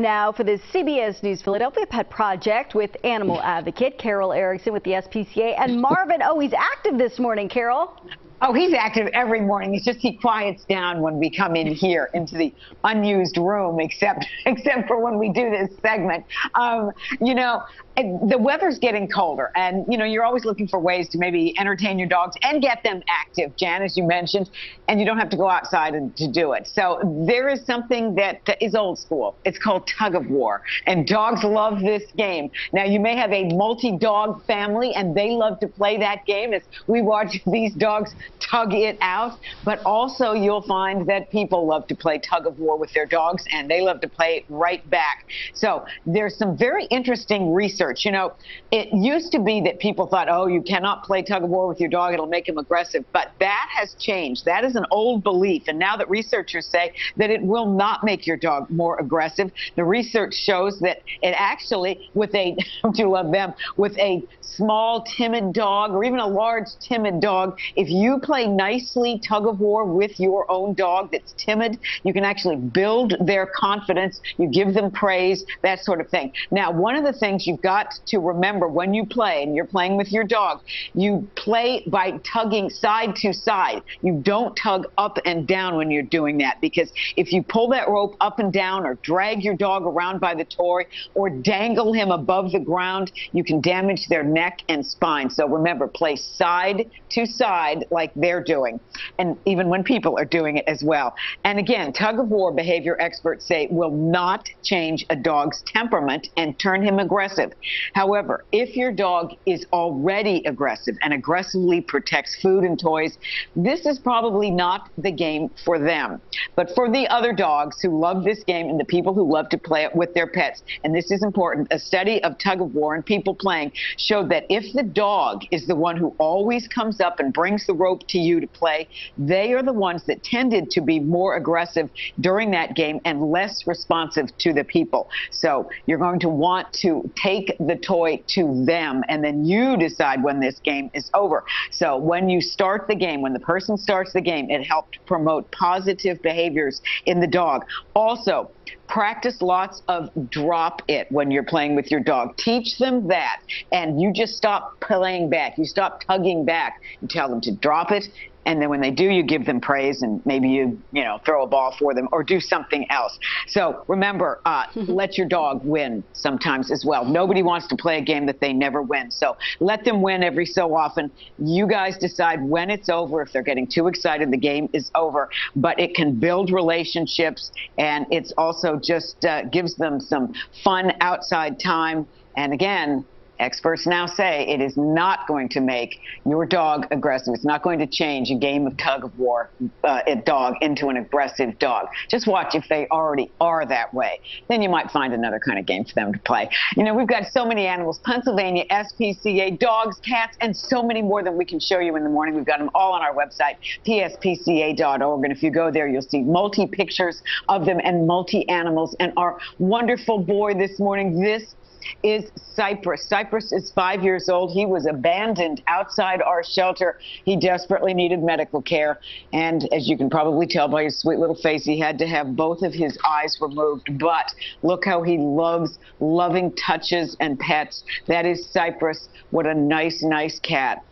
now for the CBS News Philadelphia Pet Project with animal advocate Carol Erickson with the SPCA and Marvin. Oh, he's active this morning, Carol. Oh, he's active every morning. It's just he quiets down when we come in here into the unused room, except for when we do this segment. You know, the weather's getting colder, and you know you're always looking for ways to maybe entertain your dogs and get them active, Jan, as you mentioned, and you don't have to go outside to do it. So there is something that is old school. It's called tug-of-war, and dogs love this game. Now you may have a multi-dog family, and they love to play that game as we watch these dogs tug it out, but also you'll find that people love to play tug-of-war with their dogs, and they love to play it right back. So there's some very interesting research. You know, it used to be that people thought, oh, you cannot play tug-of-war with your dog, it'll make him aggressive, but that has changed. That is an old belief, and now that researchers say that it will not make your dog more aggressive, the research shows that it actually, with a, don't you love them, with a small timid dog or even a large timid dog, if you play nicely tug-of-war with your own dog that's timid, you can actually build their confidence, you give them praise, that sort of thing. Now, one of the things you've got to remember when you play, and you're playing with your dog, you play by tugging side to side. You don't tug up and down when you're doing that, because if you pull that rope up and down or drag your dog around by the toy or dangle him above the ground, you can damage their neck and spine. So remember, play side to side like they're doing, and even when people are doing it as well. And again, tug-of-war, behavior experts say, will not change a dog's temperament and turn him aggressive. However, if your dog is already aggressive and aggressively protects food and toys, this is probably not the game for them. But for the other dogs who love this game and the people who love to play it with their pets, and this is important, a study of tug-of-war and people playing showed that if the dog is the one who always comes up and brings the rope to you to play, they are the ones that tended to be more aggressive during that game and less responsive to the people. So you're going to want to take the toy to them, and then you decide when this game is over. So when you start the game, when the person starts the game, it helped promote positive behaviors in the dog. Also, practice lots of drop it when you're playing with your dog. Teach them that, and you just stop playing back. You stop tugging back. You tell them to drop it, and then when they do, you give them praise, and maybe you throw a ball for them or do something else. So remember, let your dog win sometimes as well. Nobody wants to play a game that they never win. So let them win every so often. You guys decide when it's over. If they're getting too excited, the game is over. But it can build relationships, and it's also just gives them some fun outside time. And again, experts now say it is not going to make your dog aggressive. It's not going to change a game of tug-of-war a dog into an aggressive dog. Just watch if they already are that way. Then you might find another kind of game for them to play. You know, we've got so many animals. Pennsylvania, SPCA, dogs, cats, and so many more than we can show you in the morning. We've got them all on our website, pspca.org. And if you go there, you'll see multi-pictures of them and multi-animals. And our wonderful boy this morning, this is Cypress. Cypress is 5 years old. He was abandoned outside our shelter. He desperately needed medical care. And as you can probably tell by his sweet little face, he had to have both of his eyes removed. But look how he loves loving touches and pets. That is Cypress. What a nice, nice cat.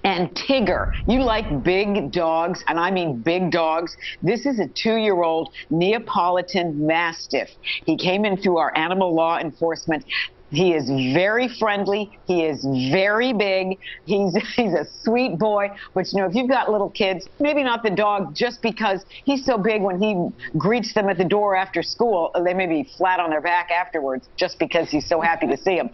And Tigger, you like big dogs, and I mean big dogs. This is a 2-year-old Neapolitan Mastiff. He came in through our animal law enforcement. He is very friendly. He is very big. He's a sweet boy. But, you know, if you've got little kids, maybe not the dog, just because he's so big when he greets them at the door after school, they may be flat on their back afterwards just because he's so happy to see them.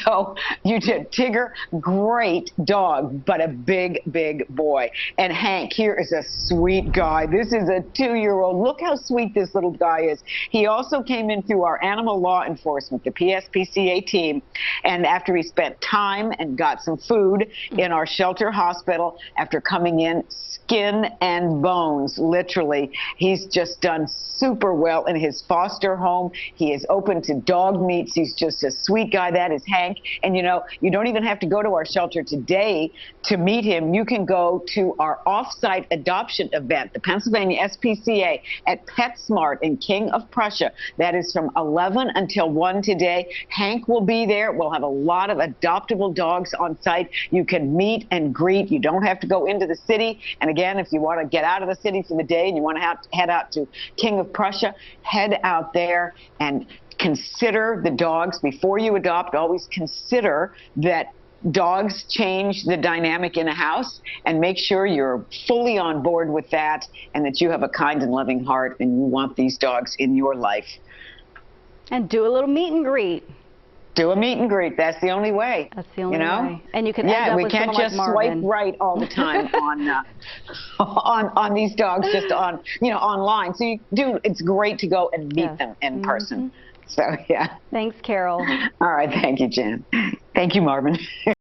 So you did. Tigger, great dog, but a big, big boy. And Hank here is a sweet guy. This is a 2-year-old. Look how sweet this little guy is. He also came in through our animal law enforcement, the PSPCA SPCA team. And after he spent time and got some food in our shelter hospital, after coming in skin and bones, literally, he's just done super well in his foster home. He is open to dog meets. He's just a sweet guy. That is Hank. And you know, you don't even have to go to our shelter today to meet him. You can go to our off-site adoption event, the Pennsylvania SPCA at PetSmart in King of Prussia. That is from 11 until 1 today. Hank will be there. We'll have a lot of adoptable dogs on site. You can meet and greet. You don't have to go into the city. And again, if you want to get out of the city for the day and you want to head out to King of Prussia, head out there and consider the dogs before you adopt. Always consider that dogs change the dynamic in a house, and make sure you're fully on board with that and that you have a kind and loving heart and you want these dogs in your life. And do a little meet and greet. Do a meet and greet. That's the only way. That's the only way. And you can end up we with can't just like swipe right all the time on these dogs, just on online. So it's great to go and meet them in person. So yeah. Thanks, Carol. All right, thank you, Jan. Thank you, Marvin.